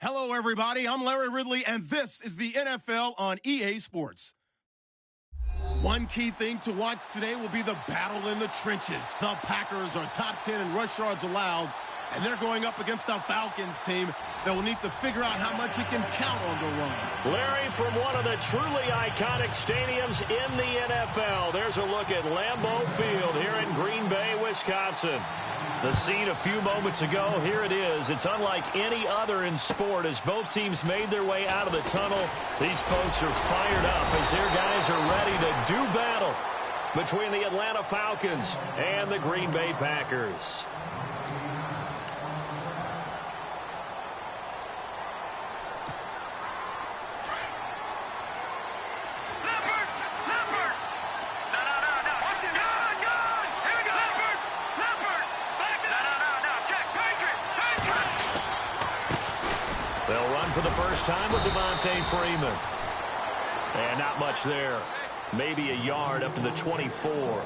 Hello, everybody. I'm Larry Ridley, and this is the NFL on EA Sports. One key thing to watch today will be the battle in the trenches. The Packers are top 10 in rush yards allowed, and they're going up against the Falcons team that will need to figure out how much it can count on the run. Larry, from one of the truly iconic stadiums in the NFL, there's a look at Lambeau Field here in Green Bay, Wisconsin. The scene a few moments ago, here it is. It's unlike any other in sport as both teams made their way out of the tunnel. These folks are fired up as their guys are ready to do battle between the Atlanta Falcons and the Green Bay Packers. They'll run for the first time with Devontae Freeman. And not much there. Maybe a yard up to the 24.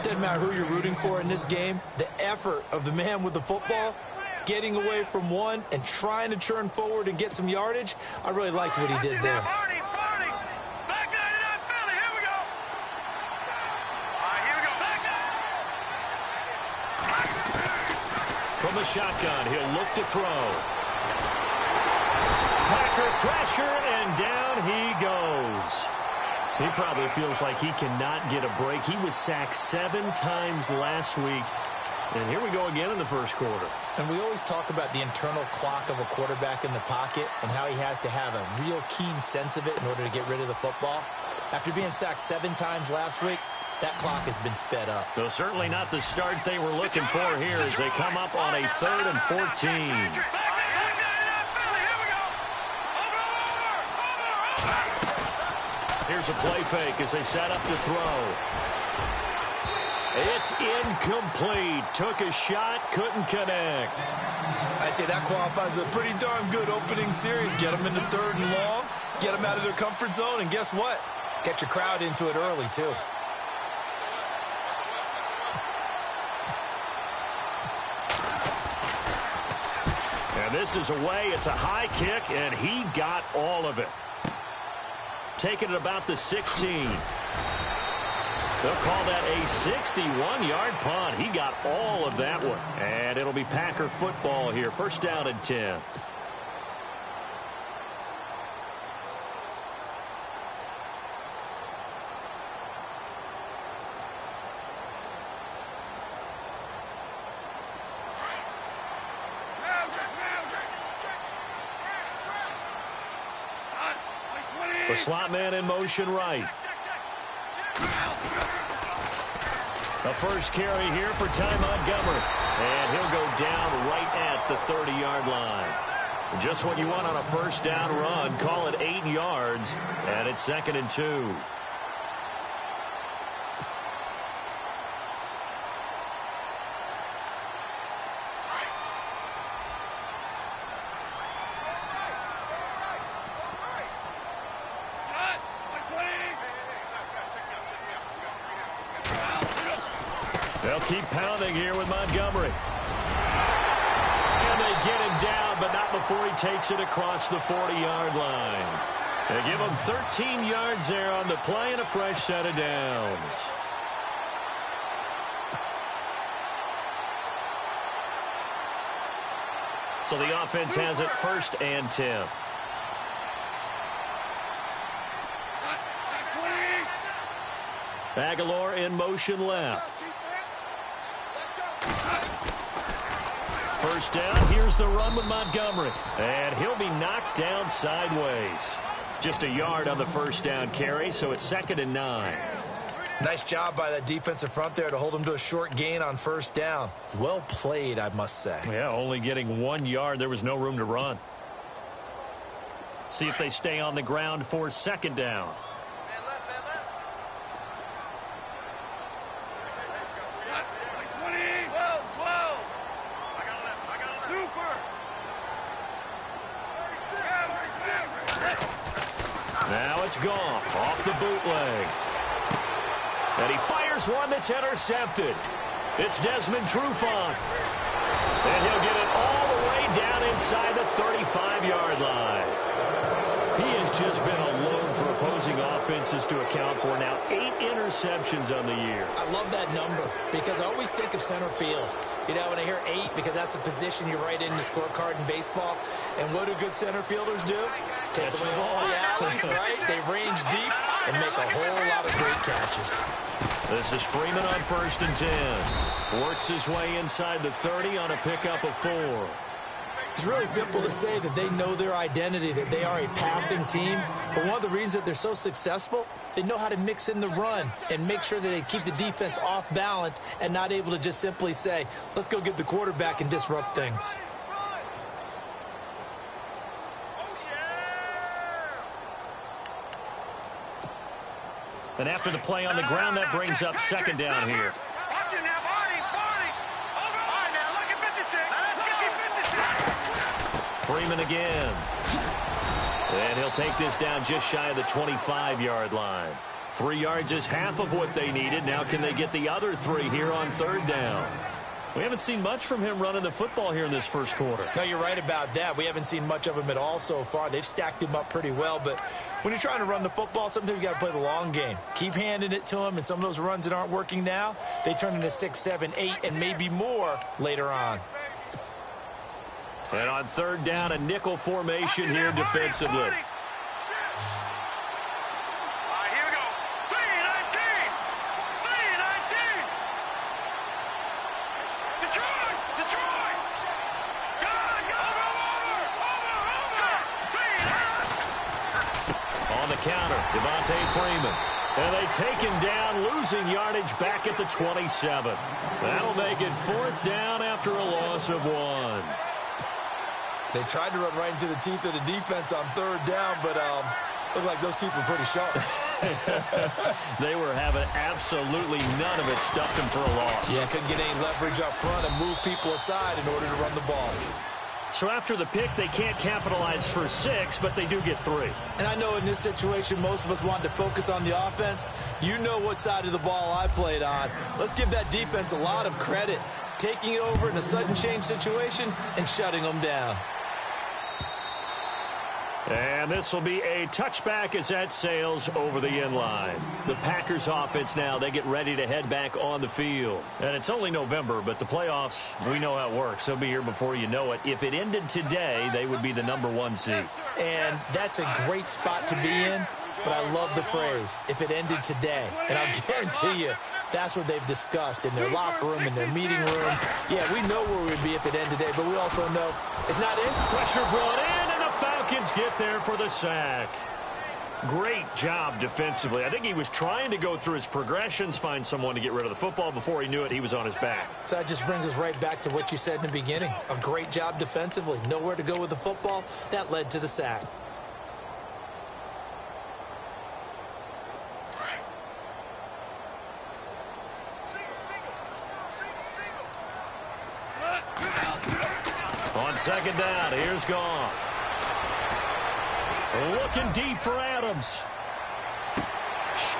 Doesn't matter who you're rooting for in this game. The effort of the man with the football, getting away from one and trying to turn forward and get some yardage, I really liked what he did there. From the shotgun, he'll look to throw. Packer pressure, and down he goes. He probably feels like he cannot get a break. He was sacked 7 times last week. And here we go again in the first quarter. And we always talk about the internal clock of a quarterback in the pocket and how he has to have a real keen sense of it in order to get rid of the football. After being sacked 7 times last week, that clock has been sped up. Though certainly not the start they were looking for here as they come up on a 3rd and 14. Here's a play fake as they set up to throw. It's incomplete. Took a shot, couldn't connect. I'd say that qualifies as a pretty darn good opening series. Get them into 3rd and long, get them out of their comfort zone, and guess what? Get your crowd into it early, too. And this is away. It's a high kick, and he got all of it. Taking it about the 16. They'll call that a 61-yard punt. He got all of that one. And it'll be Packer football here. First down and 10. The slot man in motion right. The first carry here for Ty Montgomery. And he'll go down right at the 30-yard line. Just what you want on a first down run. Call it 8 yards. And it's 2nd and 2. They'll keep pounding here with Montgomery. And they get him down, but not before he takes it across the 40-yard line. They give him 13 yards there on the play and a fresh set of downs. So the offense has it 1st and 10. Aguilar in motion left. First down, here's the run with Montgomery. And he'll be knocked down sideways. Just a yard on the first down carry, so it's 2nd and 9. Nice job by that defensive front there to hold him to a short gain on first down. Well played, I must say. Yeah, only getting 1 yard. There was no room to run. See if they stay on the ground for 2nd down. Now it's Goff off the bootleg. And he fires one that's intercepted. It's Desmond Trufant. And he'll get it all the way down inside the 35-yard line. He has just been a load for opposing offenses to account for. Now 8 interceptions on the year. I love that number because I always think of center field. You know, when I hear 8, because that's the position you write in the scorecard in baseball. And what do good center fielders do? Take away all the alleys, right? They range deep and make a whole lot of great catches. This is Freeman on 1st and 10. Works his way inside the 30 on a pickup of 4. It's really simple to say that they know their identity, that they are a passing team. But one of the reasons that they're so successful, they know how to mix in the run and make sure that they keep the defense off balance and not able to just simply say, let's go get the quarterback and disrupt things. And after the play on the ground, that brings up 2nd down here. Freeman again. And he'll take this down just shy of the 25-yard line. 3 yards is half of what they needed. Now can they get the other 3 here on 3rd down? We haven't seen much from him running the football here in this first quarter. No, you're right about that. We haven't seen much of him at all so far. They've stacked him up pretty well. But when you're trying to run the football, sometimes you got to play the long game. Keep handing it to him, and some of those runs that aren't working now, they turn into 6, 7, 8, and maybe more later on. And on 3rd down, a nickel formation here defensively. On the counter, Freeman. And they take him down, losing yardage back at the 27. That'll make it 4th down after a loss of 1. They tried to run right into the teeth of the defense on 3rd down, but looked like those teeth were pretty sharp. They were having absolutely none of it, stuffed them for a loss. Yeah, couldn't get any leverage up front and move people aside in order to run the ball. So after the pick, they can't capitalize for 6, but they do get 3. And I know in this situation, most of us want to focus on the offense. You know what side of the ball I played on. Let's give that defense a lot of credit, taking it over in a sudden change situation and shutting them down. And this will be a touchback as that sails over the end line. The Packers offense now, they get ready to head back on the field. And it's only November, but the playoffs, we know how it works. They'll be here before you know it. If it ended today, they would be the #1 seed. And that's a great spot to be in, but I love the phrase, if it ended today. And I'll guarantee you, that's what they've discussed in their locker room, in their meeting rooms. Yeah, we know where we'd be if it ended today, but we also know it's not in. Pressure brought in, and the Falcons get there for the sack. Great job defensively. I think he was trying to go through his progressions, find someone to get rid of the football. Before he knew it, he was on his back. So that just brings us right back to what you said in the beginning. A great job defensively. Nowhere to go with the football. That led to the sack. On 2nd down, here's Goff. Looking deep for Adams.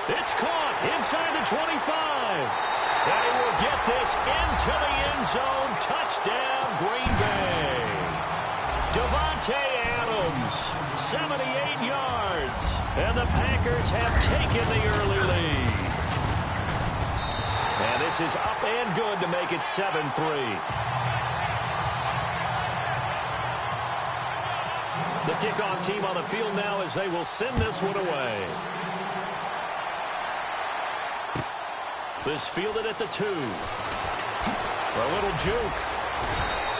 It's caught inside the 25. They will get this into the end zone. Touchdown, Green Bay. Davante Adams, 78 yards. And the Packers have taken the early lead. And this is up and good to make it 7-3. The kickoff team on the field now as they will send this one away. This fielded at the 2. A little juke.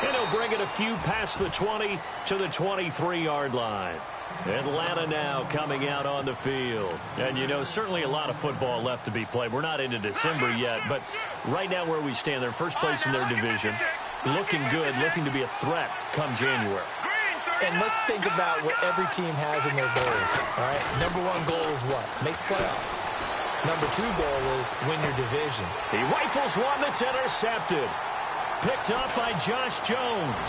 And he'll bring it a few past the 20 to the 23-yard line. Atlanta now coming out on the field. And, you know, certainly a lot of football left to be played. We're not into December yet, but right now where we stand, they're first place in their division. Looking good, looking to be a threat come January. And let's think about what every team has in their goals, all right? #1 goal is what? Make the playoffs. #2 goal is win your division. He rifles one that's intercepted. Picked up by Josh Jones.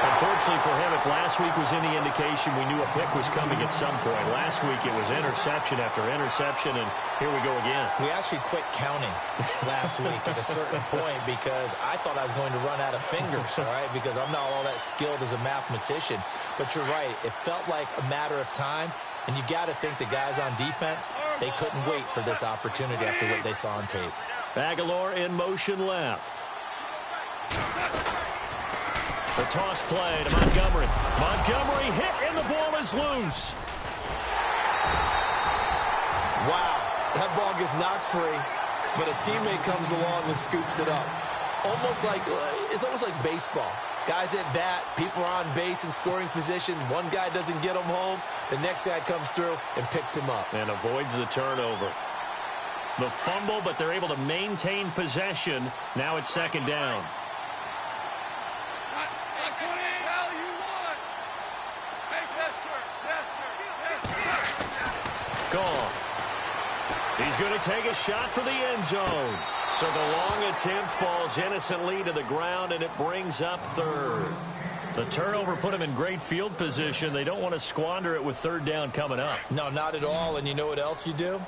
Unfortunately for him, if last week was any indication, we knew a pick was coming at some point. Last week it was interception after interception, and here we go again. We actually quit counting last week at a certain point because I thought I was going to run out of fingers, all right, because I'm not all that skilled as a mathematician. But you're right. It felt like a matter of time, and you got to think the guys on defense, they couldn't wait for this opportunity after what they saw on tape. Aguilar in motion left. The toss play to Montgomery. Montgomery hit, and the ball is loose. Wow, that ball gets knocked free, but a teammate comes along and scoops it up. It's almost like baseball. Guys at bat, people are on base in scoring position. One guy doesn't get him home. The next guy comes through and picks him up. And avoids the turnover. The fumble, but they're able to maintain possession. Now it's second down. Gone. He's going to take a shot for the end zone. So the long attempt falls innocently to the ground, and it brings up third. The turnover put him in great field position. They don't want to squander it with third down coming up. No, not at all. And you know what else you do?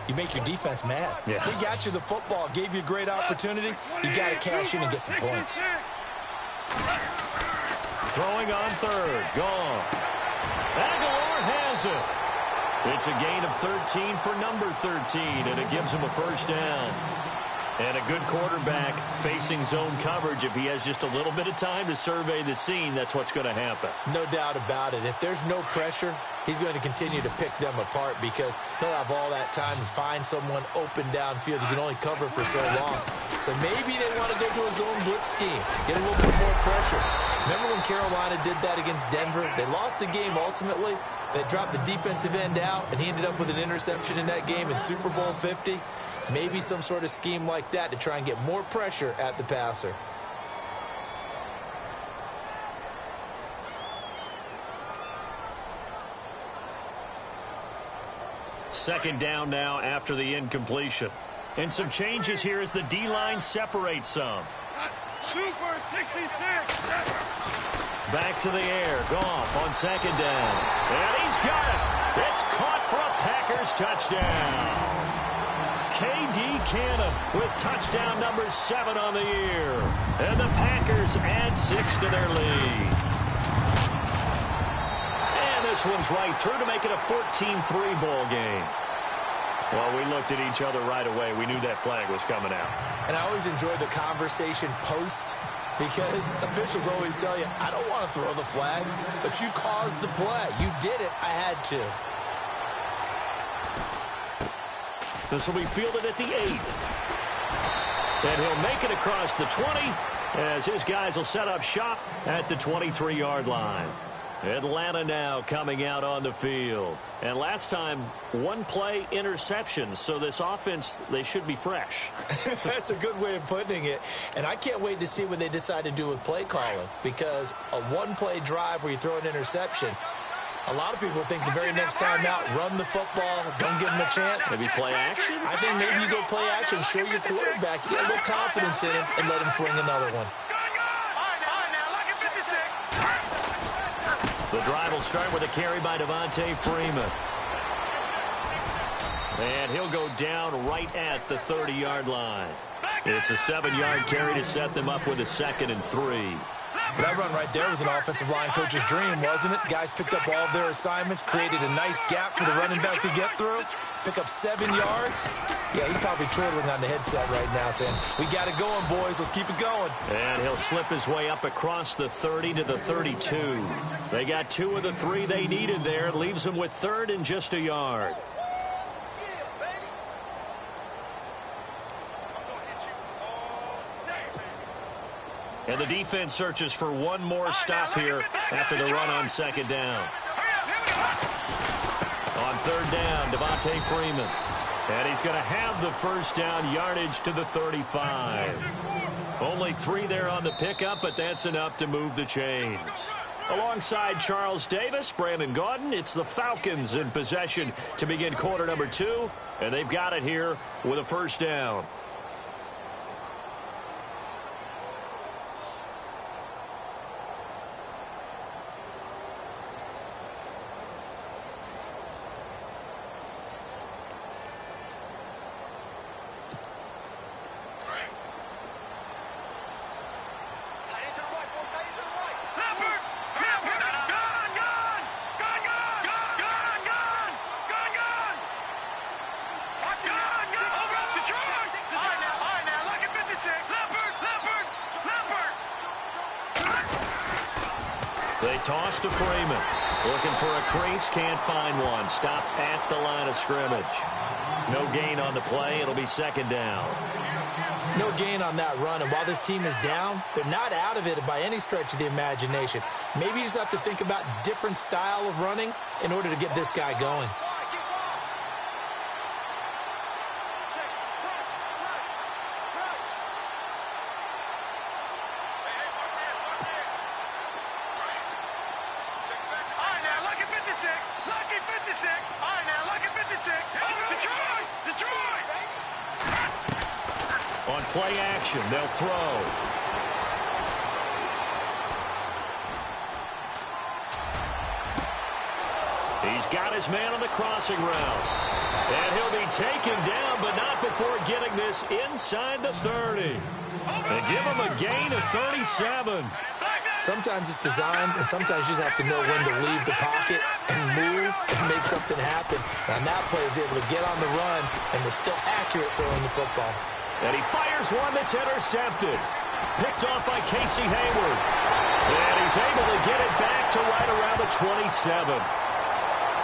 You make your defense mad. Yeah. They got you the football, gave you a great opportunity. You got to cash in and get some points. Throwing on third. Gone. Aguilar has it. It's a gain of 13 for number 13, and it gives him a first down. And a good quarterback facing zone coverage. If he has just a little bit of time to survey the scene, that's what's going to happen. No doubt about it. If there's no pressure, he's going to continue to pick them apart because he'll have all that time to find someone open downfield. You can only cover for so long. So maybe they want to go to a zone blitz scheme, get a little bit more pressure. Remember when Carolina did that against Denver? They lost the game ultimately. They dropped the defensive end out, and he ended up with an interception in that game in Super Bowl 50. Maybe some sort of scheme like that to try and get more pressure at the passer. Second down now after the incompletion. And some changes here as the D-line separates some. Super 66. Back to the air. Goff on second down. And he's got it. It's caught for a Packers touchdown. K.D. Cannon with touchdown number 7 on the year. And the Packers add 6 to their lead. And this one's right through to make it a 14-3 ball game. Well, we looked at each other right away. We knew that flag was coming out. And I always enjoy the conversation post because officials always tell you, I don't want to throw the flag, but you caused the play. You did it. I had to. This will be fielded at the 8. And he'll make it across the 20 as his guys will set up shop at the 23-yard line. Atlanta now coming out on the field. And last time, one play interceptions. So this offense, they should be fresh. That's a good way of putting it. And I can't wait to see what they decide to do with play calling. Because a one-play drive where you throw an interception, a lot of people think the very next time out, run the football, don't give him a chance. Maybe play action? I think maybe you go play action, show your quarterback, get a little confidence in him, and let him fling another one. The drive will start with a carry by Devontae Freeman. And he'll go down right at the 30-yard line. It's a 7-yard carry to set them up with a 2nd and 3. That run right there was an offensive line coach's dream, wasn't it? Guys picked up all of their assignments, created a nice gap for the running back to get through, pick up 7 yards. Yeah, he's probably twiddling on the headset right now saying, we got it going, boys. Let's keep it going. And he'll slip his way up across the 30 to the 32. They got 2 of the 3 they needed there. It leaves them with 3rd and just a yard. And the defense searches for one more stop here after the run on 2nd down. On 3rd down, Devontae Freeman. And he's going to have the first down, yardage to the 35. Only 3 there on the pickup, but that's enough to move the chains. Alongside Charles Davis, Brandon Gaudin, it's the Falcons in possession to begin quarter number 2. And they've got it here with a first down. They toss to Freeman. Looking for a crease, can't find one. Stopped at the line of scrimmage. No gain on the play. It'll be second down. No gain on that run, and while this team is down, they're not out of it by any stretch of the imagination. Maybe you just have to think about different style of running in order to get this guy going. On play action, they'll throw. He's got his man on the crossing route. And he'll be taken down, but not before getting this inside the 30. And give him a gain of 37. Sometimes it's designed, and sometimes you just have to know when to leave the pocket and move and make something happen. And on that play, he was able to get on the run and was still accurate throwing the football. And he fires one that's intercepted. Picked off by Casey Hayward. And he's able to get it back to right around the 27.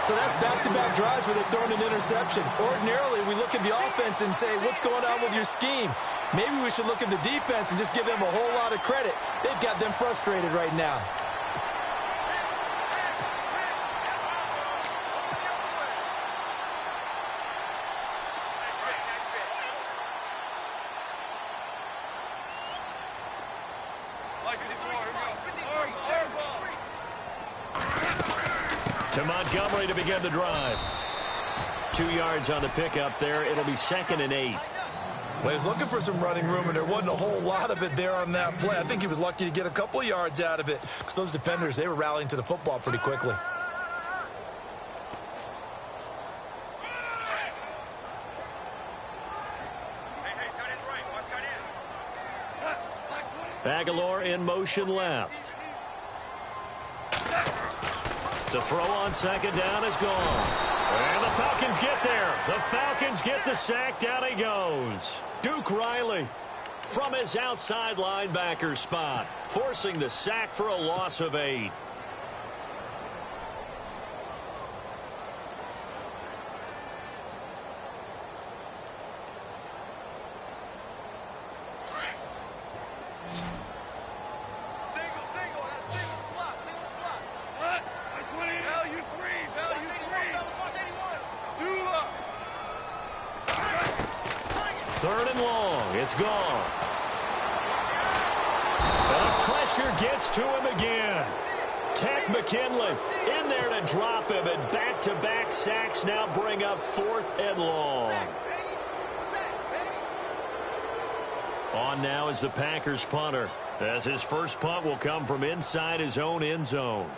So that's back-to-back drives where they're throwing an interception. Ordinarily, we look at the offense and say, what's going on with your scheme? Maybe we should look at the defense and just give them a whole lot of credit. They've got them frustrated right now. To Montgomery to begin the drive. 2 yards on the pickup there. It'll be 2nd and 8. Well, he was looking for some running room, and there wasn't a whole lot of it there on that play. I think he was lucky to get a couple of yards out of it because those defenders, they were rallying to the football pretty quickly. Aguilar in motion left. To throw on second down is gone. And the Falcons get there. The Falcons get the sack. Down he goes. Duke Riley from his outside linebacker spot, forcing the sack for a loss of 8. Third and long. It's gone. And pressure gets to him again. Tech McKinley in there to drop him, and back-to-back sacks now bring up 4th and long. On now is the Packers punter, as his first punt will come from inside his own end zone.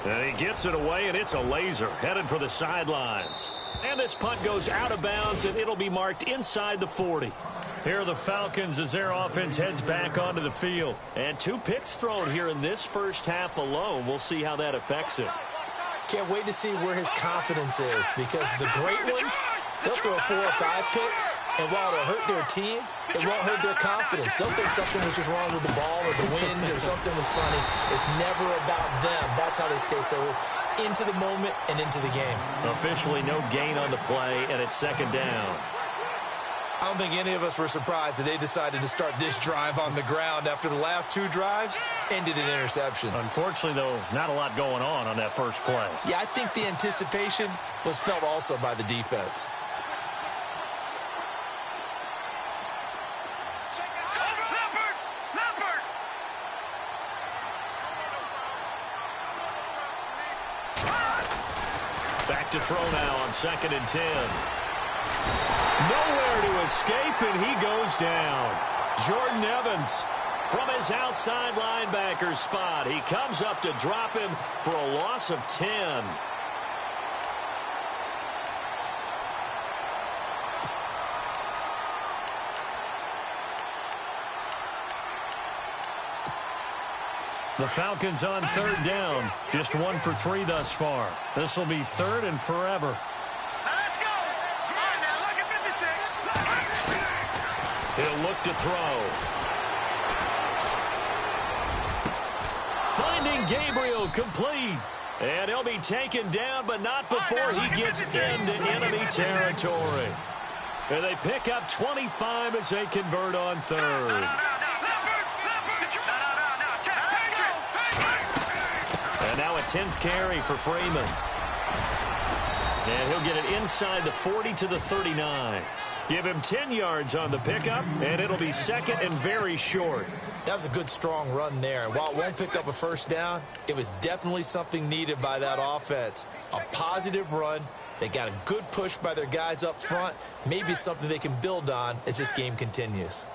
And he gets it away, and it's a laser headed for the sidelines. And this punt goes out of bounds, and it'll be marked inside the 40. Here are the Falcons as their offense heads back onto the field. And 2 picks thrown here in this first half alone. We'll see how that affects it. Can't wait to see where his confidence is, because the great ones, they'll throw 4 or 5 picks, and while it'll hurt their team, it won't hurt their confidence. They'll think something was just wrong with the ball or the wind or something was funny. It's never about them. That's how they stay so into the moment and into the game. Officially no gain on the play, and it's second down. I don't think any of us were surprised that they decided to start this drive on the ground after the last 2 drives ended in interceptions. Unfortunately, though, not a lot going on that first play. Yeah, I think the anticipation was felt also by the defense. Back to throw now on 2nd and 10. Nowhere to escape, and he goes down. Jordan Evans from his outside linebacker spot. He comes up to drop him for a loss of 10. The Falcons on 3rd down. Just 1 for 3 thus far. This will be 3rd and forever. Let's go. Come on now, look at 56. He'll look to throw. Receiving Gabriel complete. And he'll be taken down, but not before he gets into enemy territory. And they pick up 25 as they convert on third. And now a 10th carry for Freeman. And he'll get it inside the 40 to the 39. Give him 10 yards on the pickup, and it'll be second and very short. That was a good, strong run there. While it won't pick up a first down, it was definitely something needed by that offense. A positive run. They got a good push by their guys up front. Maybe something they can build on as this game continues.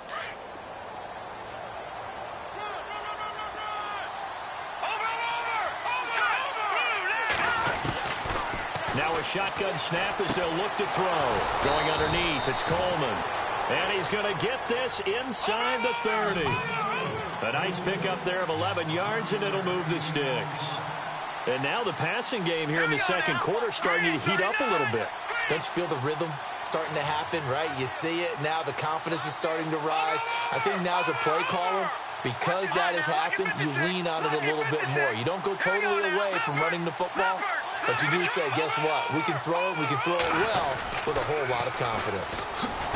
Now a shotgun snap as they'll look to throw. Going underneath, it's Coleman. And he's going to get this inside the 30. A nice pickup there of 11 yards, and it'll move the sticks. And now the passing game here in the second quarter starting to heat up a little bit. Don't you feel the rhythm starting to happen, right? You see it. Now the confidence is starting to rise. I think now as a play caller, because that has happened, you lean on it a little bit more. You don't go totally away from running the football, but you do say, guess what? We can throw it. We can throw it well with a whole lot of confidence.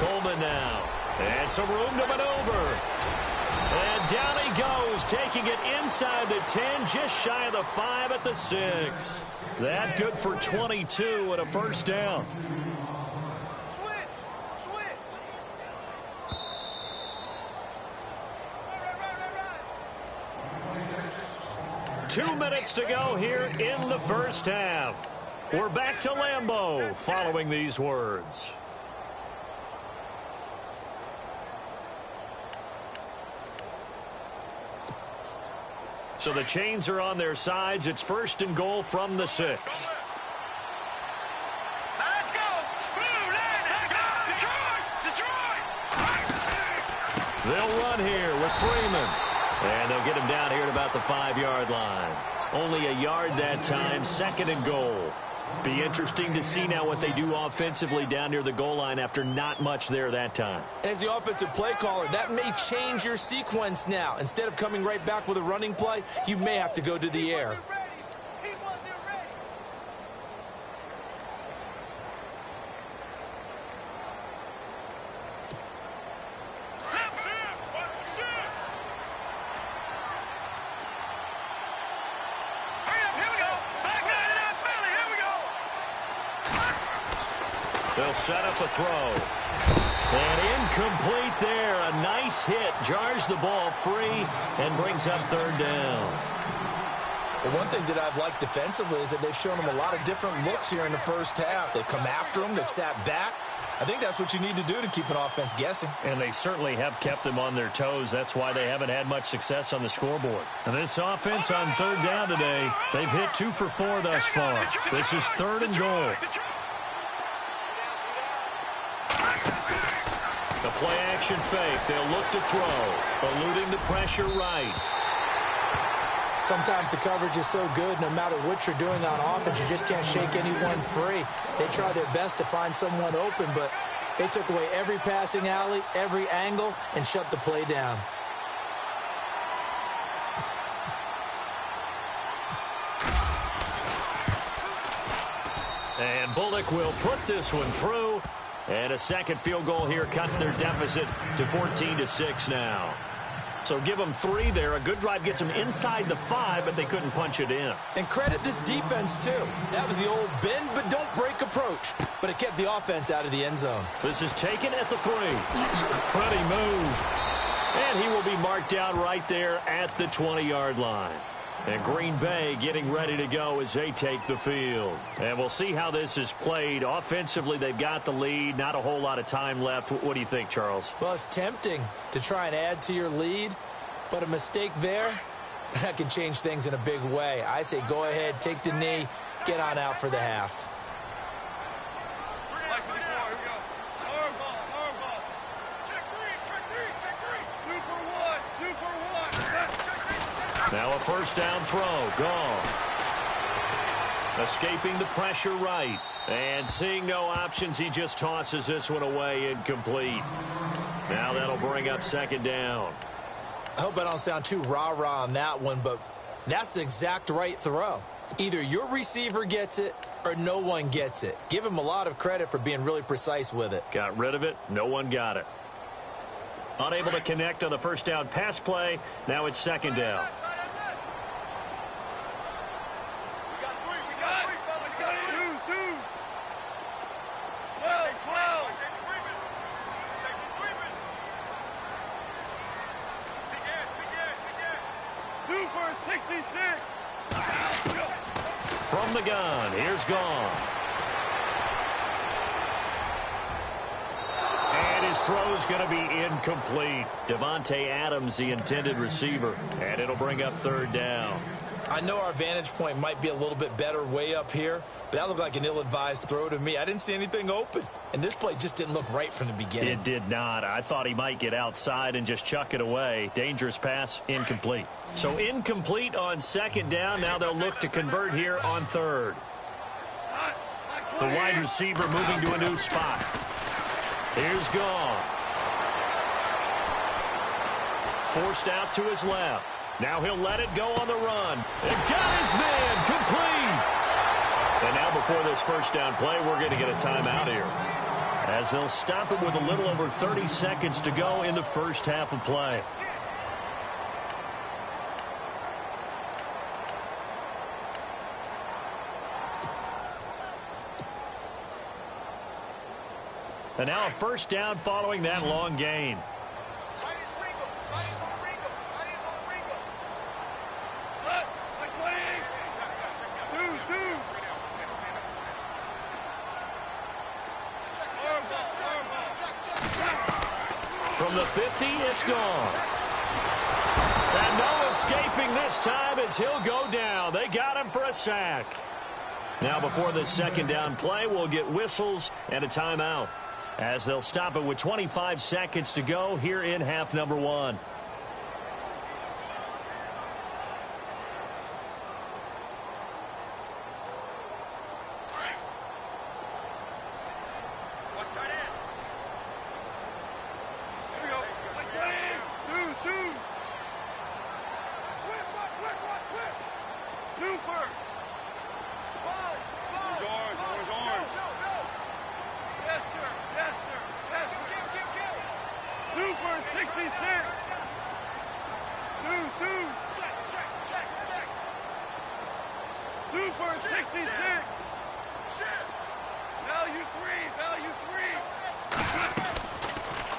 Coleman now. And some room to maneuver. And down he goes, taking it inside the 10, just shy of the 5 at the 6. That good for 22 and a first down. Switch! 2 minutes to go here in the first half. We're back to Lambeau following these words. So the chains are on their sides. It's first and goal from the 6. Let's go! Blue line! Detroit! They'll run here with Freeman. And they'll get him down here at about the 5-yard line. Only a yard that time, second and goal. Be interesting to see now what they do offensively down near the goal line after not much there that time. As the offensive play caller, that may change your sequence now. Instead of coming right back with a running play, you may have to go to the air. They'll set up a throw. And incomplete there. A nice hit. Jars the ball free and brings up third down. Well, one thing that I've liked defensively is that they've shown them a lot of different looks here in the first half. They've come after them. They've sat back. I think that's what you need to do to keep an offense guessing. And they certainly have kept them on their toes. That's why they haven't had much success on the scoreboard. And this offense on third down today, they've hit 2 for 4 thus far. This is third and goal. The play-action fake. They'll look to throw. Eluding the pressure right. Sometimes the coverage is so good, no matter what you're doing on offense, you just can't shake anyone free. They try their best to find someone open, but they took away every passing alley, every angle, and shut the play down. And Bullock will put this one through. And a second field goal here cuts their deficit to 14-6 now. So give them 3 there. A good drive gets them inside the 5, but they couldn't punch it in. And credit this defense, too. That was the old bend but don't break approach. But it kept the offense out of the end zone. This is taken at the 3. Pretty move. And he will be marked down right there at the 20-yard line. And Green Bay getting ready to go as they take the field. And we'll see how this is played. Offensively, they've got the lead. Not a whole lot of time left. What do you think, Charles? Well, it's tempting to try and add to your lead, but a mistake there, that can change things in a big way. I say go ahead, take the knee, get on out for the half. Now a first down throw. Gone. Escaping the pressure right. And seeing no options, he just tosses this one away incomplete. Now that'll bring up second down. I hope I don't sound too rah-rah on that one, but That's the exact right throw. Either your receiver gets it or no one gets it. Give him a lot of credit for being really precise with it. Got rid of it. No one got it. Unable to connect on the first down pass play. Now it's second down. From the gun, here's Gone. And his throw's going to be incomplete. Davante Adams, the intended receiver. And it'll bring up third down. I know our vantage point might be a little bit better way up here, but that looked like an ill-advised throw to me. I didn't see anything open, and this play just didn't look right from the beginning. It did not. I thought he might get outside and just chuck it away. Dangerous pass, incomplete. So incomplete on second down. Now they'll look to convert here on third. The wide receiver moving to a new spot. Here's Gone. Forced out to his left. Now he'll let it go on the run. And got his man complete. And now before this first down play, we're going to get a timeout here, as they'll stop it with a little over 30 seconds to go in the first half of play. And now a first down following that long gain. From the 50, it's gone. And no escaping this time as he'll go down. They got him for a sack. Now before this second down play, we'll get whistles and a timeout, as they'll stop it with 25 seconds to go here in half number one.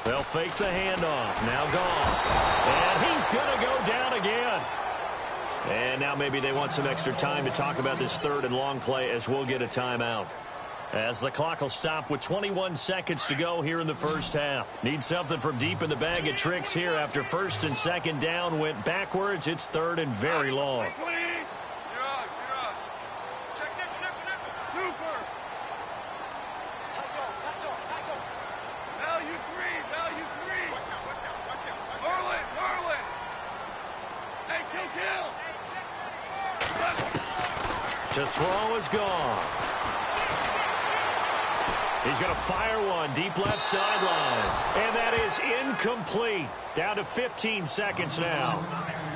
They'll fake the handoff. Now Gone. And he's going to go down again. And now maybe they want some extra time to talk about this third and long play, as we'll get a timeout, as the clock will stop with 21 seconds to go here in the first half. Need something from deep in the bag of tricks here after first and second down went backwards. It's third and very long. To throw is Gone. He's going to fire one deep left sideline. And that is incomplete. Down to 15 seconds now.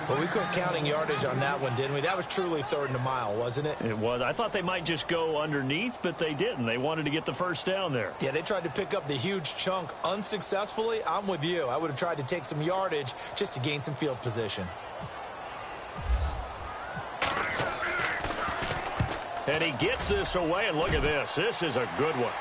Well, we quit counting yardage on that one, didn't we? That was truly third and a mile, wasn't it? It was. I thought they might just go underneath, but they didn't. They wanted to get the first down there. Yeah, they tried to pick up the huge chunk unsuccessfully. I'm with you. I would have tried to take some yardage just to gain some field position. And he gets this away, and look at this. This is a good one.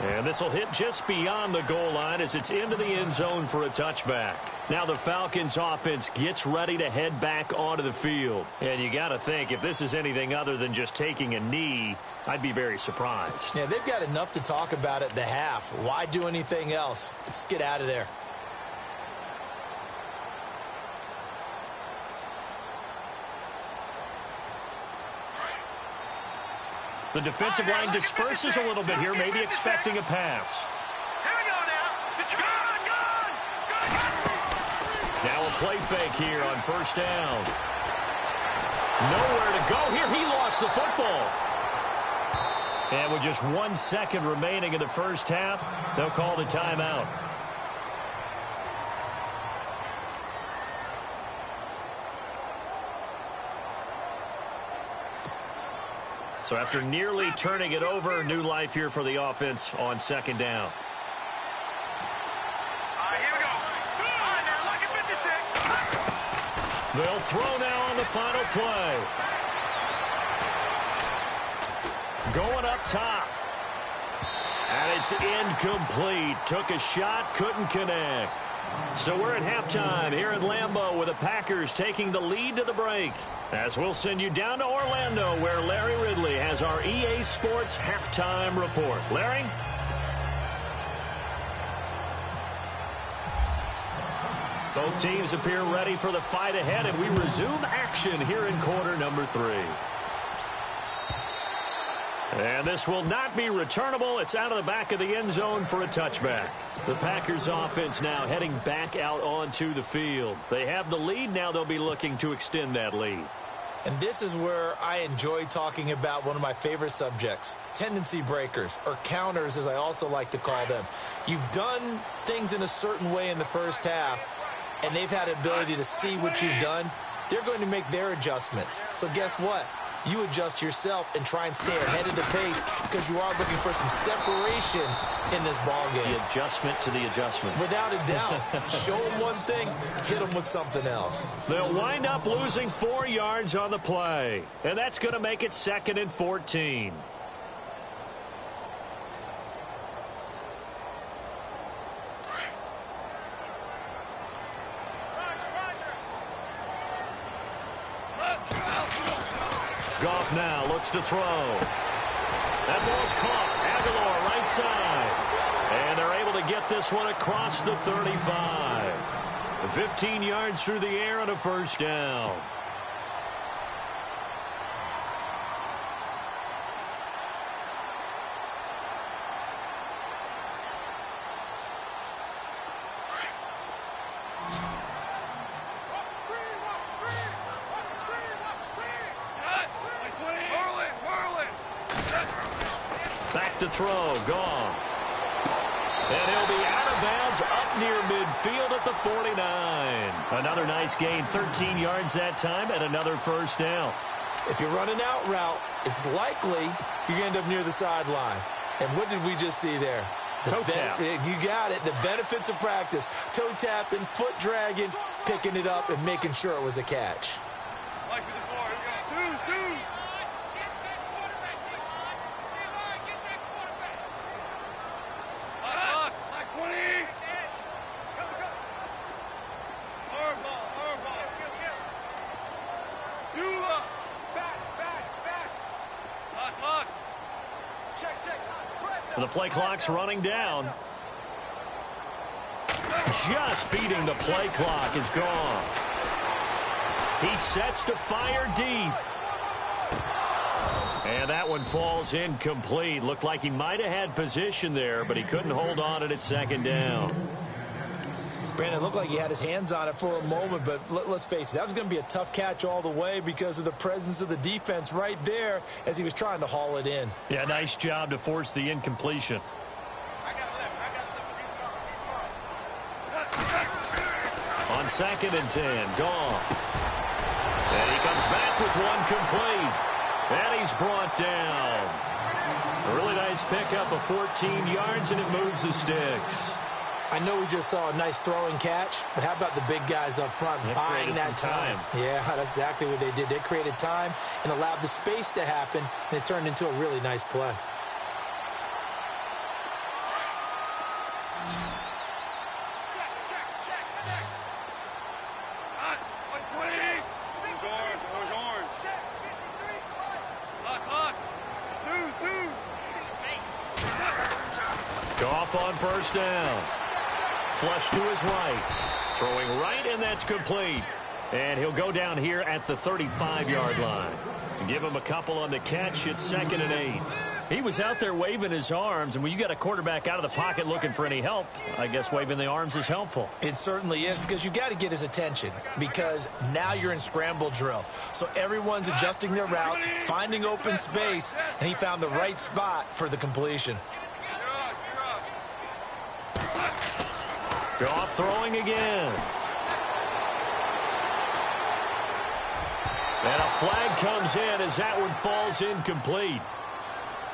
And this will hit just beyond the goal line as it's into the end zone for a touchback. Now the Falcons offense gets ready to head back onto the field. And you got to think, if this is anything other than just taking a knee, I'd be very surprised. Yeah, they've got enough to talk about at the half. Why do anything else? Just get out of there. The defensive line disperses a little bit here, maybe expecting a pass. Here we go now. It's gone. Now a play fake here on first down. Nowhere to go here. He lost the football. And with just 1 second remaining in the first half, they'll call the timeout. So after nearly turning it over, new life here for the offense on second down. Here we go. All right, now, look at 56. They'll throw now on the final play. Going up top. And it's incomplete. Took a shot, couldn't connect. So we're at halftime here at Lambeau with the Packers taking the lead to the break. As we'll send you down to Orlando where Larry Ridley has our EA Sports halftime report. Larry? Both teams appear ready for the fight ahead, and we resume action here in quarter number 3. And this will not be returnable. It's out of the back of the end zone for a touchback. The Packers offense now heading back out onto the field. They have the lead. Now they'll be looking to extend that lead. And this is where I enjoy talking about one of my favorite subjects, tendency breakers, or counters as I also like to call them. You've done things in a certain way in the first half, and they've had the ability to see what you've done. They're going to make their adjustments. So guess what? You adjust yourself and try and stay ahead of the pace because you are looking for some separation in this ball game. The adjustment to the adjustment. Without a doubt. Show them one thing, hit them with something else. They'll wind up losing 4 yards on the play. And that's going to make it 2nd and 14. Goff now looks to throw. That ball's caught. Aguilar right side. And they're able to get this one across the 35. 15 yards through the air on a first down. Back to throw, Goff. And he'll be out of bounds up near midfield at the 49. Another nice gain, 13 yards that time, and another first down. If you're running out route, it's likely you're going to end up near the sideline. And what did we just see there? Toe tap. You got it. The benefits of practice. Toe tapping, foot dragging, picking it up, and making sure it was a catch. The play clock's running down. Just beating the play clock is gone. He sets to fire deep. And that one falls incomplete. Looked like he might have had position there, but he couldn't hold on at its 2nd down. Brandon, looked like he had his hands on it for a moment, but let's face it, that was going to be a tough catch all the way because of the presence of the defense right there as he was trying to haul it in. Yeah, nice job to force the incompletion. On 2nd and 10, Goff. And he comes back with one complete. And he's brought down. A really nice pickup of 14 yards, and it moves the sticks. I know we just saw a nice throwing catch, but how about the big guys up front buying that time? Yeah, that's exactly what they did. They created time and allowed the space to happen, and it turned into a really nice play. Goff on first down. Flush to his right. Throwing right, and that's complete. And he'll go down here at the 35-yard line. Give him a couple on the catch. It's 2nd and 8. He was out there waving his arms, and when you got a quarterback out of the pocket looking for any help, I guess waving the arms is helpful. It certainly is, because you got to get his attention, because now you're in scramble drill. So everyone's adjusting their routes, finding open space, and he found the right spot for the completion. Goff throwing again. And a flag comes in as that one falls incomplete.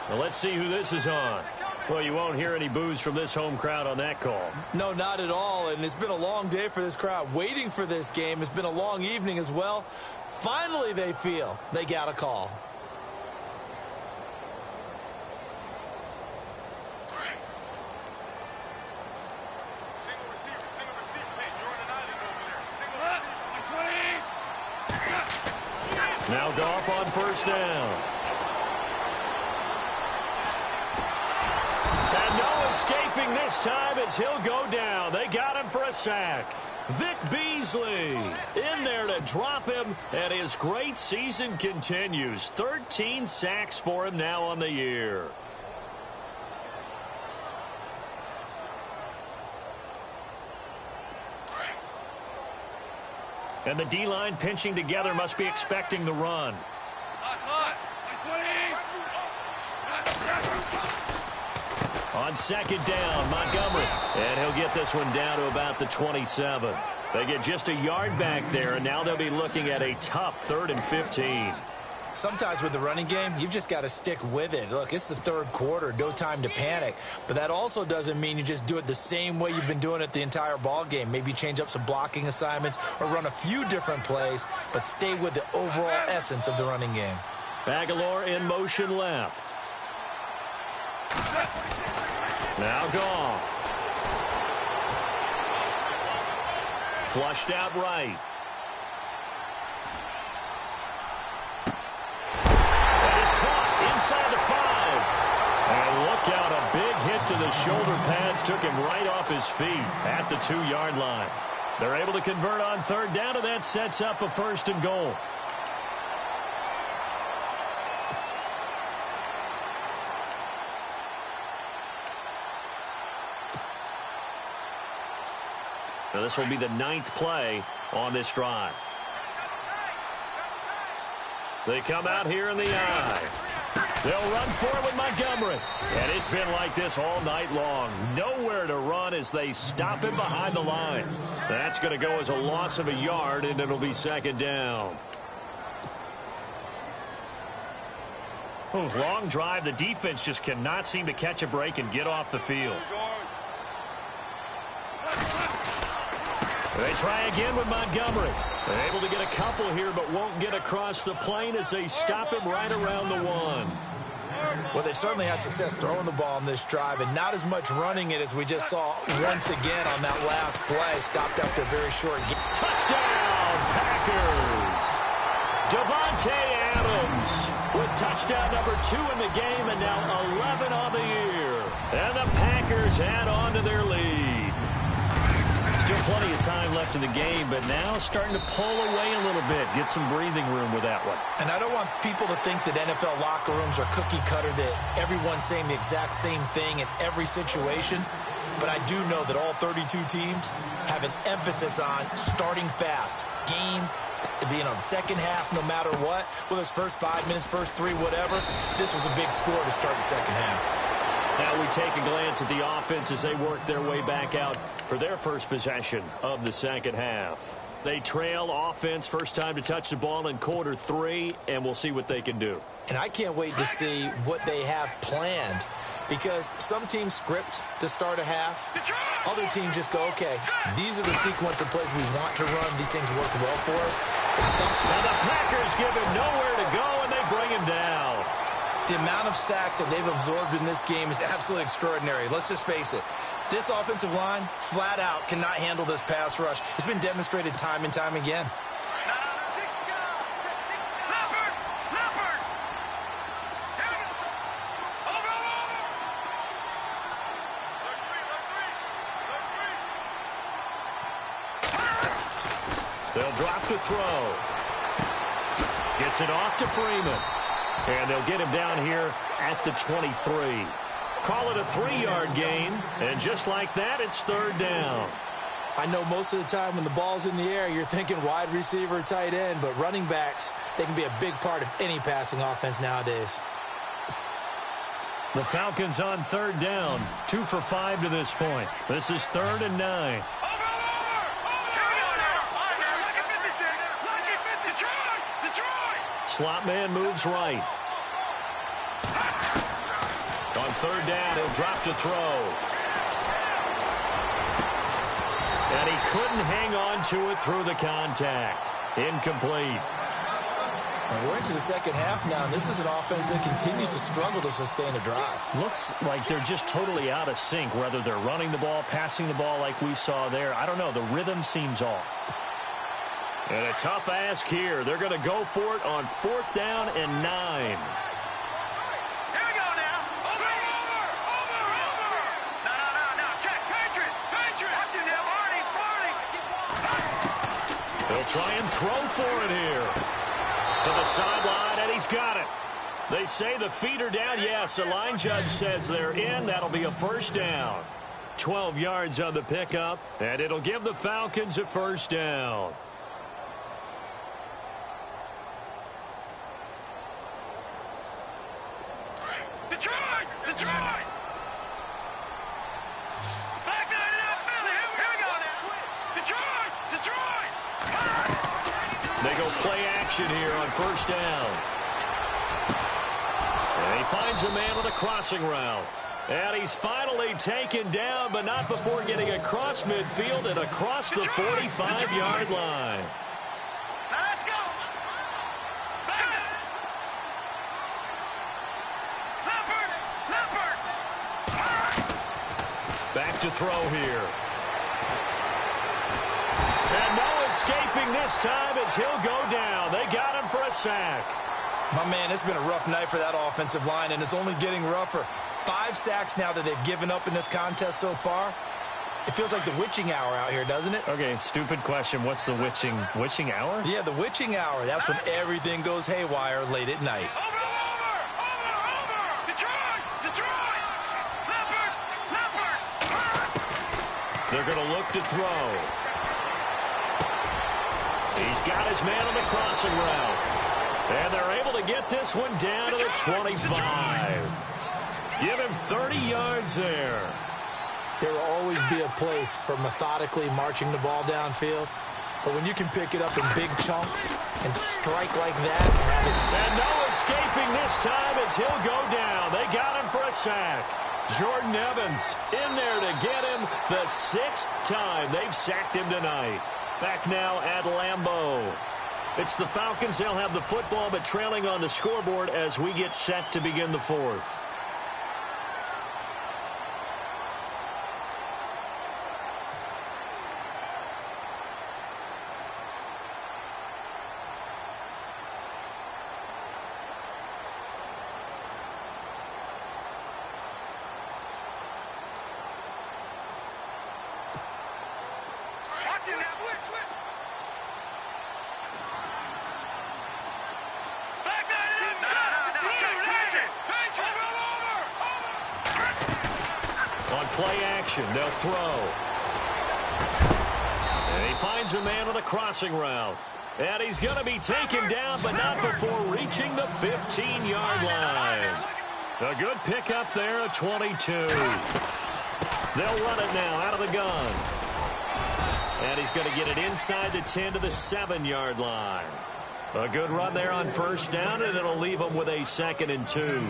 Now let's see who this is on. Well, you won't hear any boos from this home crowd on that call. No, not at all. And it's been a long day for this crowd waiting for this game. It's been a long evening as well. Finally, they feel they got a call. Single receiver, man. You're on an island over there. Single receiver. Now Goff on first down. And no escaping this time as he'll go down. They got him for a sack. Vic Beasley in there to drop him, and his great season continues. 13 sacks for him now on the year. And the D-line pinching together must be expecting the run. On second down, Montgomery. And he'll get this one down to about the 27. They get just a yard back there, and now they'll be looking at a tough 3rd and 15. Sometimes with the running game, you've just got to stick with it. Look, it's the third quarter, no time to panic. But that also doesn't mean you just do it the same way you've been doing it the entire ball game. Maybe change up some blocking assignments or run a few different plays, but stay with the overall essence of the running game. Aguilar in motion left. Now Goff. Flushed out right. That is caught inside the 5. And look out, a big hit to the shoulder pads took him right off his feet at the 2-yard line. They're able to convert on third down, and that sets up a 1st and goal. Now this will be the 9th play on this drive. They come out here in the eye. They'll run forward with Montgomery. And it's been like this all night long. Nowhere to run as they stop him behind the line. That's going to go as a loss of a yard, and it'll be 2nd down. Long drive. The defense just cannot seem to catch a break and get off the field. They try again with Montgomery. They're able to get a couple here, but won't get across the plane as they stop him right around the 1. Well, they certainly had success throwing the ball on this drive, and not as much running it as we just saw once again on that last play. Stopped after a very short game. Touchdown, Packers! Davante Adams with touchdown number 2 in the game, and now 11 on the year. And the Packers add on to their lead. Still plenty of time left in the game, but now starting to pull away a little bit. Get some breathing room with that one. And I don't want people to think that NFL locker rooms are cookie cutter, that everyone's saying the exact same thing in every situation. But I do know that all 32 teams have an emphasis on starting fast. Game, the second half, no matter what. Whether it's first 5 minutes, first 3, whatever. This was a big score to start the second half. Now we take a glance at the offense as they work their way back out for their first possession of the second half. They trail offense, first time to touch the ball in quarter 3, and we'll see what they can do. And I can't wait to see what they have planned, because some teams script to start a half. Other teams just go, okay, these are the sequence of plays we want to run. These things worked well for us. And the Packers give him nowhere to go, and they bring him down. The amount of sacks that they've absorbed in this game is absolutely extraordinary. Let's just face it. This offensive line, flat out, cannot handle this pass rush. It's been demonstrated time and time again. They'll drop the throw. Gets it off to Freeman. And they'll get him down here at the 23. Call it a 3-yard gain. And just like that, it's 3rd down. I know most of the time when the ball's in the air, you're thinking wide receiver, tight end. But running backs, they can be a big part of any passing offense nowadays. The Falcons on 3rd down. 2 for 5 to this point. This is 3rd and 9. Lucky 56. Lucky 50. Detroit! slot man moves right. On third down, he'll drop to throw. And he couldn't hang on to it through the contact. Incomplete. And we're into the second half now, and this is an offense that continues to struggle to sustain a drive. Looks like they're just totally out of sync, whether they're running the ball, passing the ball like we saw there. I don't know. The rhythm seems off. And a tough ask here. They're going to go for it on 4th down and 9. Here we go now. Over. No. Check. Patriot. Watch it now. Marty. They'll try and throw for it here. To the sideline, and he's got it. They say the feet are down. Yes, the line judge says they're in. That'll be a first down. 12 yards on the pickup, and it'll give the Falcons a first down. Detroit! Back nine it up, Philly. Here we go now. Detroit! They go play action here on first down. And he finds a man on a crossing route. And he's finally taken down, but not before getting across midfield and across the 45-yard line. Now let's go. Leopard. Back to throw here. And no escaping this time as he'll go down. They got him for a sack. My man, it's been a rough night for that offensive line, and it's only getting rougher. 5 sacks now that they've given up in this contest so far. It feels like the witching hour out here, doesn't it? Okay, stupid question. What's the witching hour? Yeah, the witching hour. That's when everything goes haywire late at night. Over. Detroit. Leopard. They're going to look to throw. He's got his man on the crossing route. And they're able to get this one down to the 25. Give him 30 yards there. There will always be a place for methodically marching the ball downfield. But when you can pick it up in big chunks and strike like that, have it. And no escaping this time as he'll go down. They got him for a sack. Jordan Evans in there to get him the 6th time they've sacked him tonight. Back now at Lambeau. It's the Falcons. They'll have the football, but trailing on the scoreboard as we get set to begin the 4th. Play action. They'll throw. And he finds a man on a crossing route. And he's going to be taken down, but not before reaching the 15-yard line. A good pickup there at 22. They'll run it now out of the gun. And he's going to get it inside the 10 to the 7-yard line. A good run there on first down, and it'll leave them with a 2nd and 2.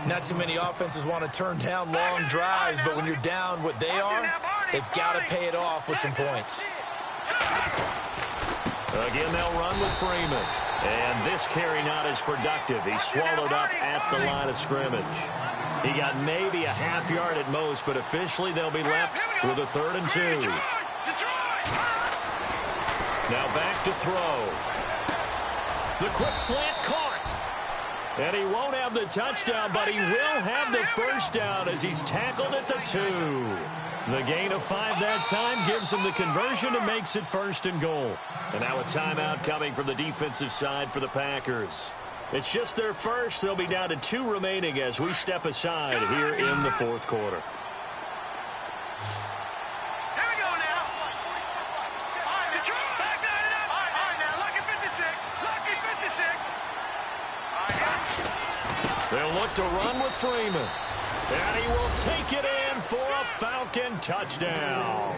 Not too many offenses want to turn down long drives, but when you're down what they are, they've got to pay it off with some points. Again, they'll run with Freeman. And this carry not as productive. He's swallowed up at the line of scrimmage. He got maybe a half yard at most, but officially they'll be left with a 3rd and 2. Now back to throw. The quick slant caught. And he won't have the touchdown, but he will have the first down as he's tackled at the 2. The gain of 5 that time gives him the conversion and makes it 1st and goal. And now a timeout coming from the defensive side for the Packers. It's just their first. They'll be down to 2 remaining as we step aside here in the 4th quarter. They'll look to run with Freeman. And he will take it in for a Falcon touchdown.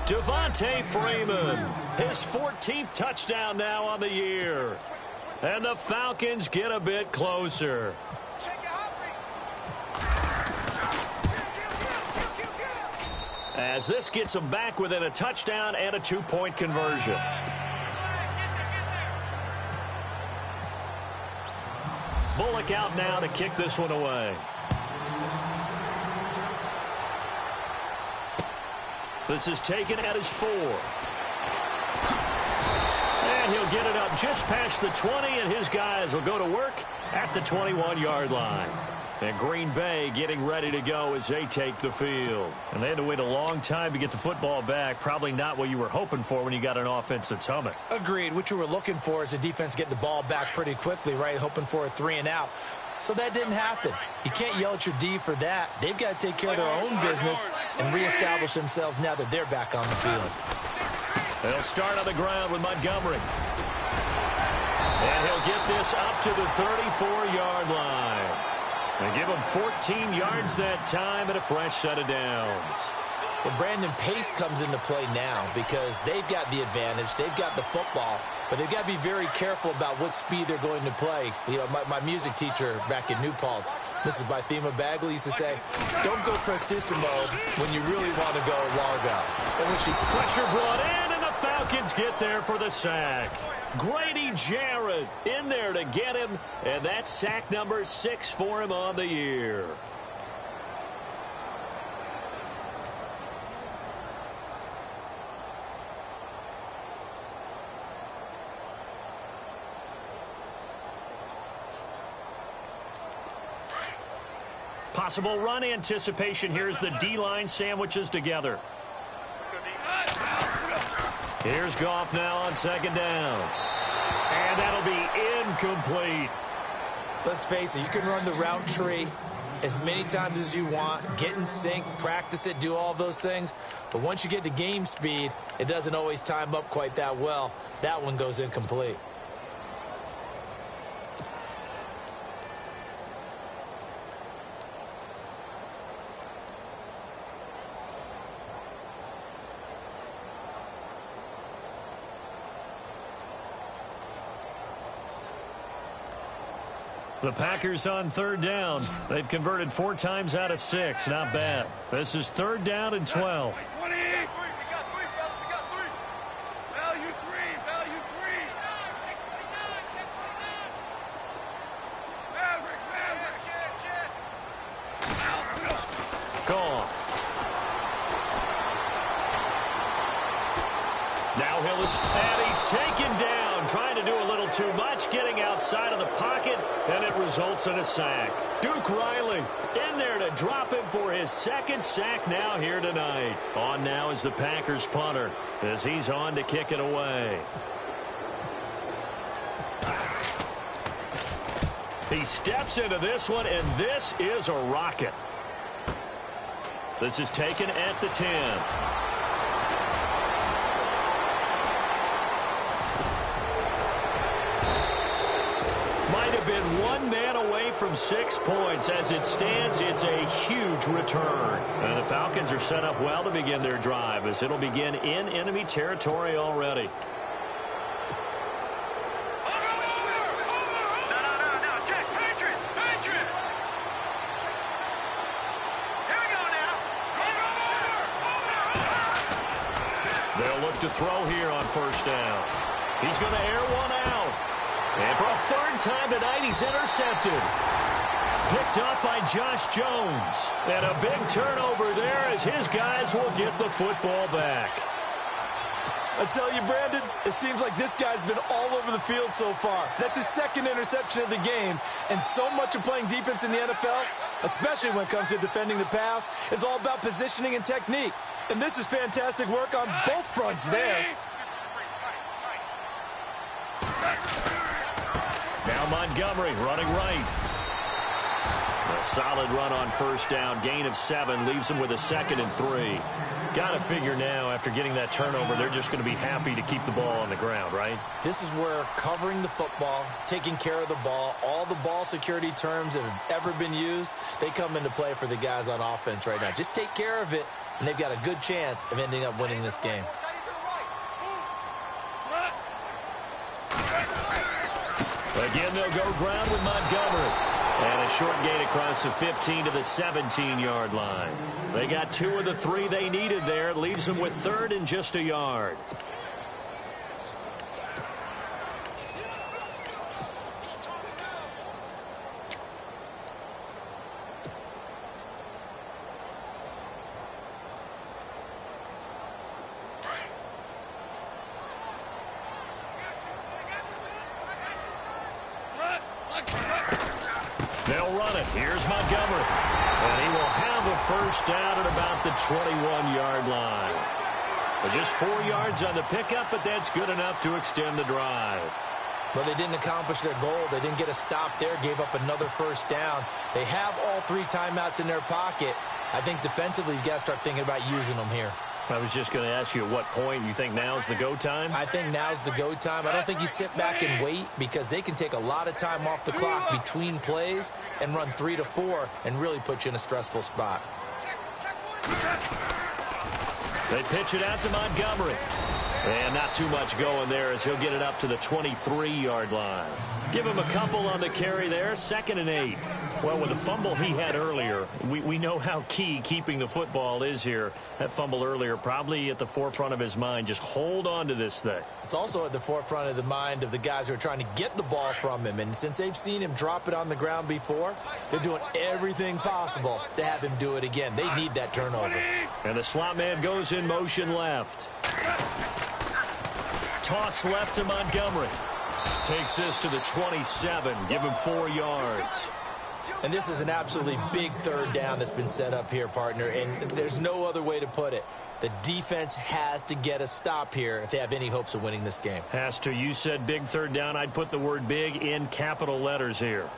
Devontae Freeman, his 14th touchdown now on the year. And the Falcons get a bit closer. As this gets them back within a touchdown and a 2-point conversion. Bullock out now to kick this one away. This is taken at his 4. And he'll get it up just past the 20, and his guys will go to work at the 21-yard line. And Green Bay getting ready to go as they take the field. And they had to wait a long time to get the football back. Probably not what you were hoping for when you got an offense that's humming. Agreed. What you were looking for is the defense getting the ball back pretty quickly, right? Hoping for a 3-and-out. So that didn't happen. You can't yell at your D for that. They've got to take care of their own business and reestablish themselves now that they're back on the field. They'll start on the ground with Montgomery. And he'll get this up to the 34-yard line. They give him 14 yards that time and a fresh set of downs. Well, Brandon, pace comes into play now because they've got the advantage. They've got the football, but they've got to be very careful about what speed they're going to play. You know, my music teacher back in New Paltz, Mrs. Bythema Bagley, used to say, don't go prestissimo when you really want to go largo. And when she pressure brought in, and the Falcons get there for the sack. Grady Jarrett in there to get him, and that's sack number 6 for him on the year. Possible run anticipation here as the D-line sandwiches together. Here's Goff now on second down. And that'll be incomplete. Let's face it, you can run the route tree as many times as you want, get in sync, practice it, do all those things. But once you get to game speed, it doesn't always time up quite that well. That one goes incomplete. The Packers on third down. They've converted 4 times out of 6. Not bad. This is third down and 12. 20. We got 3, fellas. We got 3. Value 3. Value 3. Maverick. Gone. Now he's taken down, trying to do a little too much, getting outside of the pocket, and it results in a sack. Duke Riley in there to drop him for his second sack now here tonight. On now is the Packers punter as he's on to kick it away. He steps into this one, and this is a rocket. This is taken at the 10. Been one man away from 6 points. As it stands, it's a huge return. And the Falcons are set up well to begin their drive as it'll begin in enemy territory already. No. Check. Patriot. Here we go now. They'll look to throw here on first down. He's going to air one out. And for a third time tonight, he's intercepted. Picked up by Josh Jones. And a big turnover there as his guys will get the football back. I tell you, Brandon, it seems like this guy's been all over the field so far. That's his second interception of the game. And so much of playing defense in the NFL, especially when it comes to defending the pass, is all about positioning and technique. And this is fantastic work on both fronts there. Now Montgomery running right. A solid run on first down. Gain of 7 leaves them with a 2nd and 3. Got to figure now, after getting that turnover, they're just going to be happy to keep the ball on the ground, right? This is where covering the football, taking care of the ball, all the ball security terms that have ever been used, they come into play for the guys on offense right now. Just take care of it, and they've got a good chance of ending up winning this game. Again, they'll go ground with Montgomery. And a short gain across the 15 to the 17-yard line. They got 2 of the 3 they needed there. It leaves them with 3rd and just a yard. They'll run it. Here's Montgomery. And he will have a first down at about the 21-yard line. But just 4 yards on the pickup, but that's good enough to extend the drive. Well, they didn't accomplish their goal. They didn't get a stop there, gave up another first down. They have all 3 timeouts in their pocket. I think defensively, you got to start thinking about using them here. I was just going to ask you at what point you think now's the go time? I think now's the go time. I don't think you sit back and wait because they can take a lot of time off the clock between plays and run 3 to 4 and really put you in a stressful spot. They pitch it out to Montgomery. And not too much going there as he'll get it up to the 23-yard line. Give him a couple on the carry there, 2nd and 8. Well, with the fumble he had earlier, we know how key keeping the football is here. That fumble earlier probably at the forefront of his mind. Just hold on to this thing. It's also at the forefront of the mind of the guys who are trying to get the ball from him. And since they've seen him drop it on the ground before, they're doing everything possible to have him do it again. They need that turnover. And the slot man goes in motion left. Toss left to Montgomery. Takes this to the 27. Give him 4 yards. And this is an absolutely big 3rd down that's been set up here, partner. And there's no other way to put it. The defense has to get a stop here if they have any hopes of winning this game. Has to. You said big 3rd down. I'd put the word big in capital letters here.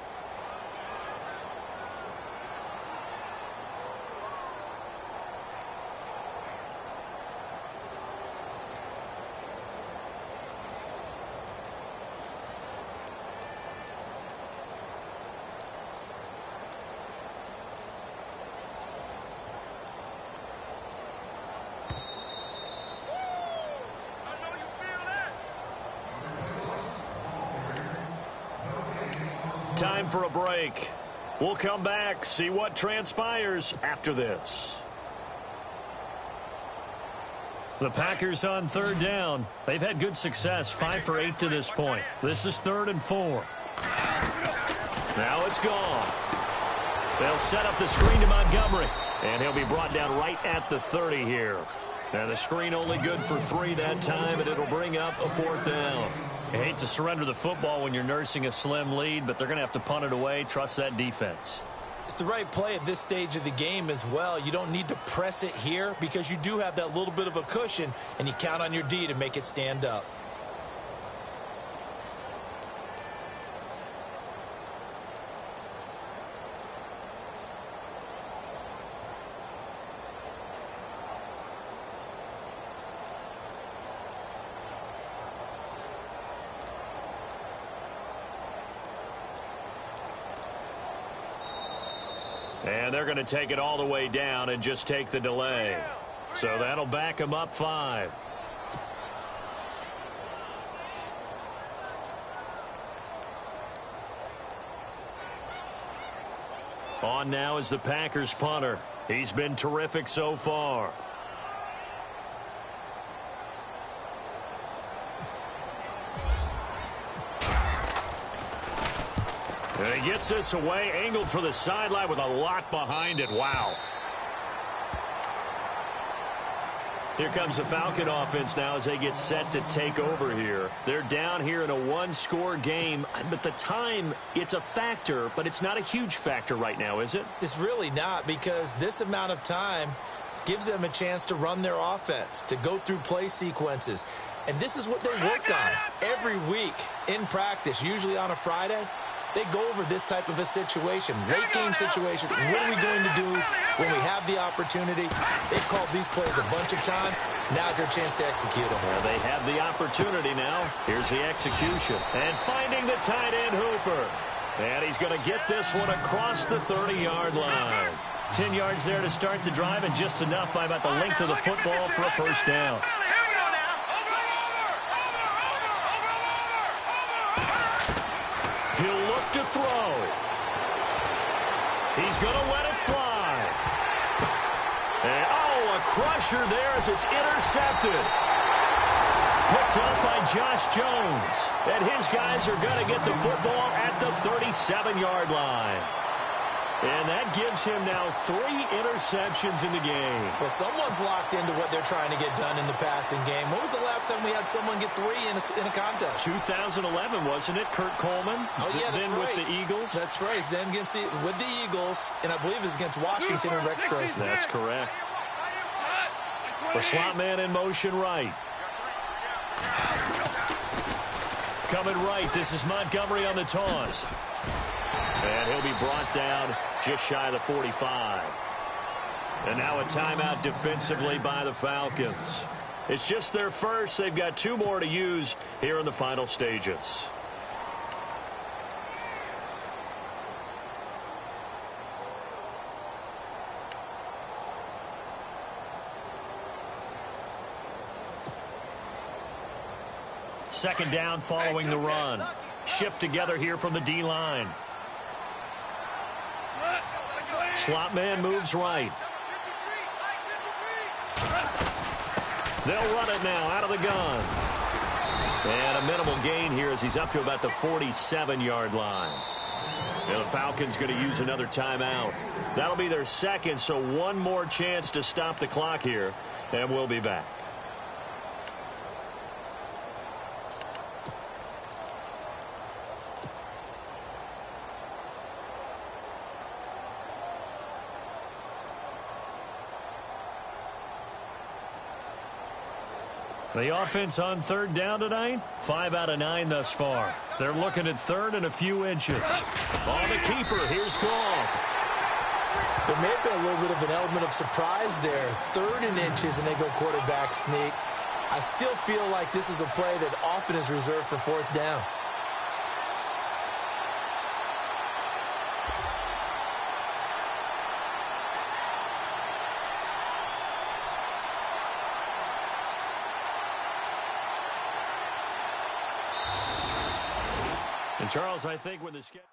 Time for a break. We'll come back, see what transpires after this. The Packers on 3rd down. They've had good success, 5 for 8 to this point. This is 3rd and 4. Now it's gone. They'll set up the screen to Montgomery, and he'll be brought down right at the 30 here. And the screen only good for 3 that time, and it'll bring up a 4th down. I hate to surrender the football when you're nursing a slim lead, but they're going to have to punt it away. Trust that defense. It's the right play at this stage of the game as well. You don't need to press it here because you do have that little bit of a cushion, and you count on your D to make it stand up. And they're going to take it all the way down and just take the delay. So that'll back them up 5. On now is the Packers punter. He's been terrific so far. And he gets this away, angled for the sideline with a lot behind it. Wow. Here comes the Falcon offense now as they get set to take over here. They're down here in a 1-score game, but the time, it's a factor, but it's not a huge factor right now, is it? It's really not, because this amount of time gives them a chance to run their offense, to go through play sequences. And this is what they work on every week in practice, usually on a Friday. They go over this type of a situation, late game situation. What are we going to do when we have the opportunity? They've called these plays a bunch of times. Now's their chance to execute them. Well, they have the opportunity now. Here's the execution. And finding the tight end Hooper. And he's going to get this one across the 30-yard line. 10 yards there to start the drive, and just enough by about the length of the football for a first down. He's going to let it fly. And, oh, a crusher there as it's intercepted. Picked up by Josh Jones. And his guys are going to get the football at the 37-yard line. And that gives him now 3 interceptions in the game. Well, someone's locked into what they're trying to get done in the passing game. When was the last time we had someone get 3 in a contest? 2011, wasn't it? Kurt Coleman. Oh, yeah, that's then right. with the Eagles. That's right. Then with the Eagles, and I believe it's against Washington and Rex Grossman. That's correct. The slot man in motion right. Coming right, this is Montgomery on the toss. And he'll be brought down just shy of the 45. And now a timeout defensively by the Falcons. It's just their first. They've got 2 more to use here in the final stages. Second down following the run. Shift together here from the D-line. Slot man moves right. They'll run it now out of the gun. And a minimal gain here as he's up to about the 47-yard line. And the Falcons going to use another timeout. That'll be their second, so one more chance to stop the clock here, and we'll be back. The offense on third down tonight, 5 out of 9 thus far. They're looking at third and a few inches. On the keeper, here's Goff. There may have been a little bit of an element of surprise there. 3rd and inches, and they go quarterback sneak. I still feel like this is a play that often is reserved for 4th down. And Charles, I think when the schedule